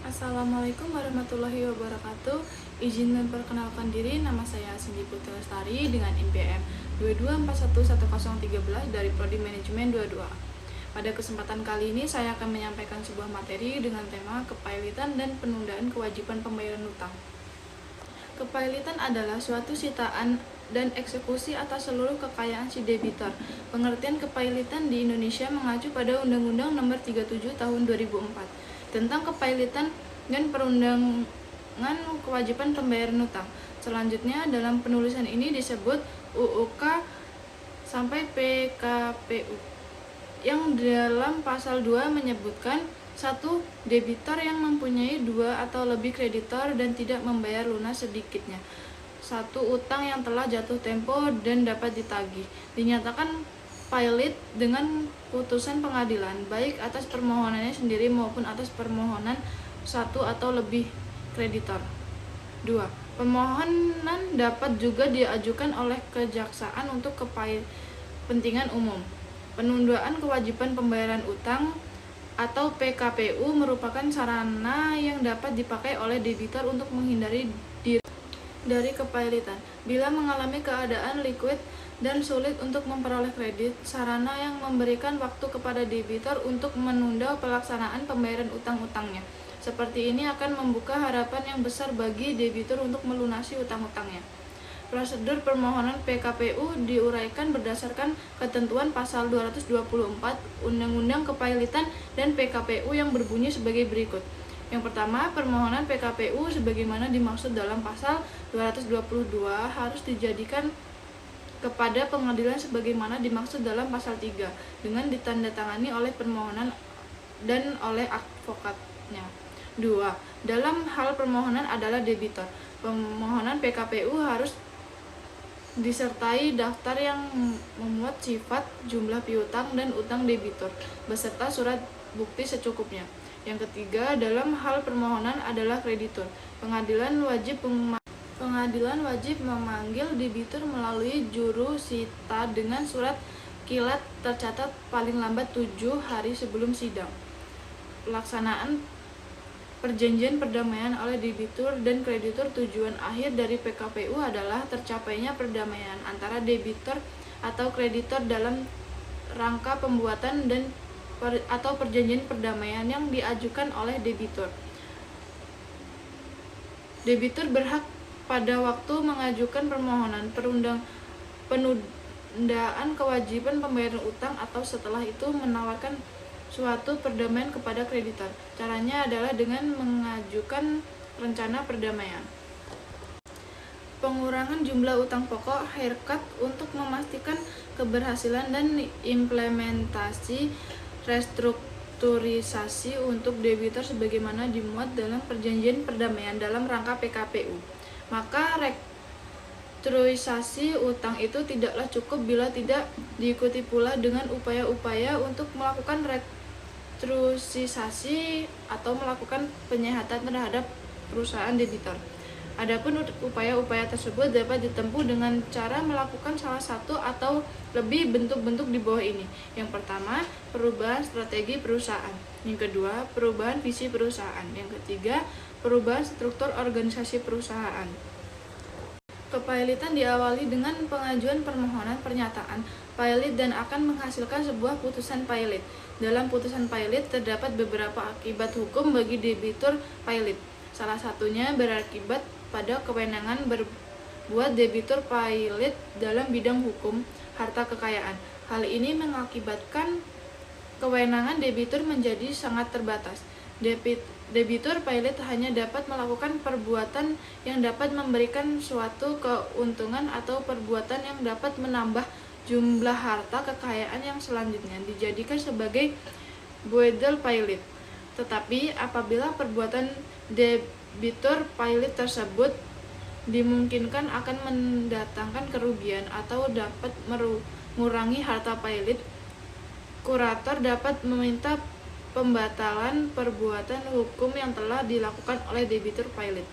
Assalamualaikum warahmatullahi wabarakatuh. Izin memperkenalkan diri, nama saya Cindy Putri Lestari dengan NPM 22411013 dari Prodi Manajemen 22. Pada kesempatan kali ini saya akan menyampaikan sebuah materi dengan tema kepailitan dan penundaan kewajiban pembayaran utang. Kepailitan adalah suatu sitaan dan eksekusi atas seluruh kekayaan si debitor. Pengertian kepailitan di Indonesia mengacu pada Undang-Undang Nomor 37 Tahun 2004 tentang kepailitan dan perundangan kewajiban pembayaran utang. Selanjutnya dalam penulisan ini disebut UUK sampai PKPU, yang dalam pasal 2 menyebutkan 1. Debitor yang mempunyai 2 atau lebih kreditor dan tidak membayar lunas sedikitnya 1 utang yang telah jatuh tempo dan dapat ditagih, dinyatakan pailit dengan putusan pengadilan, baik atas permohonannya sendiri maupun atas permohonan 1 atau lebih kreditor. 2. Permohonan dapat juga diajukan oleh kejaksaan untuk kepentingan umum. Penundaan kewajiban pembayaran utang atau PKPU merupakan sarana yang dapat dipakai oleh debitor untuk menghindari diri dari kepailitan. Bila mengalami keadaan likuid dan sulit untuk memperoleh kredit, sarana yang memberikan waktu kepada debitor untuk menunda pelaksanaan pembayaran utang-utangnya. Seperti ini akan membuka harapan yang besar bagi debitor untuk melunasi utang-utangnya. Prosedur permohonan PKPU diuraikan berdasarkan ketentuan pasal 224 Undang-Undang Kepailitan dan PKPU yang berbunyi sebagai berikut. Yang pertama, permohonan PKPU sebagaimana dimaksud dalam pasal 222 harus dijadikan kepada pengadilan sebagaimana dimaksud dalam pasal 3 dengan ditandatangani oleh permohonan dan oleh advokatnya. 2. Dalam hal permohonan adalah debitor. Permohonan PKPU harus disertai daftar yang memuat sifat, jumlah piutang, dan utang debitor, beserta surat bukti secukupnya. Yang ketiga, dalam hal permohonan adalah kreditur. Pengadilan wajib memanggil debitur melalui juru sita dengan surat kilat tercatat paling lambat 7 hari sebelum sidang. Pelaksanaan perjanjian perdamaian oleh debitur dan kreditur. Tujuan akhir dari PKPU adalah tercapainya perdamaian antara debitur atau kreditor dalam rangka pembuatan atau perjanjian perdamaian yang diajukan oleh debitur. Debitur berhak pada waktu mengajukan permohonan penundaan kewajiban pembayaran utang atau setelah itu menawarkan suatu perdamaian kepada kreditor. Caranya adalah dengan mengajukan rencana perdamaian. Pengurangan jumlah utang pokok haircut untuk memastikan keberhasilan dan implementasi restrukturisasi untuk debitor sebagaimana dimuat dalam perjanjian perdamaian dalam rangka PKPU. Maka restrukturisasi utang itu tidaklah cukup bila tidak diikuti pula dengan upaya-upaya untuk melakukan restrukturisasi atau melakukan penyehatan terhadap perusahaan debitor. Adapun upaya-upaya tersebut dapat ditempuh dengan cara melakukan salah satu atau lebih bentuk-bentuk di bawah ini. Yang pertama, perubahan strategi perusahaan. Yang kedua, perubahan visi perusahaan. Yang ketiga, perubahan struktur organisasi perusahaan. Kepailitan diawali dengan pengajuan permohonan pernyataan pailit dan akan menghasilkan sebuah putusan pailit. Dalam putusan pailit terdapat beberapa akibat hukum bagi debitur pailit. Salah satunya berakibat pada kewenangan berbuat debitur pailit dalam bidang hukum harta kekayaan. Hal ini mengakibatkan kewenangan debitur menjadi sangat terbatas. Debitur pailit hanya dapat melakukan perbuatan yang dapat memberikan suatu keuntungan atau perbuatan yang dapat menambah jumlah harta kekayaan yang selanjutnya dijadikan sebagai buedel pailit. Tetapi apabila perbuatan debitur pailit tersebut dimungkinkan akan mendatangkan kerugian atau dapat mengurangi harta pailit, kurator dapat meminta pembatalan perbuatan hukum yang telah dilakukan oleh debitur pailit.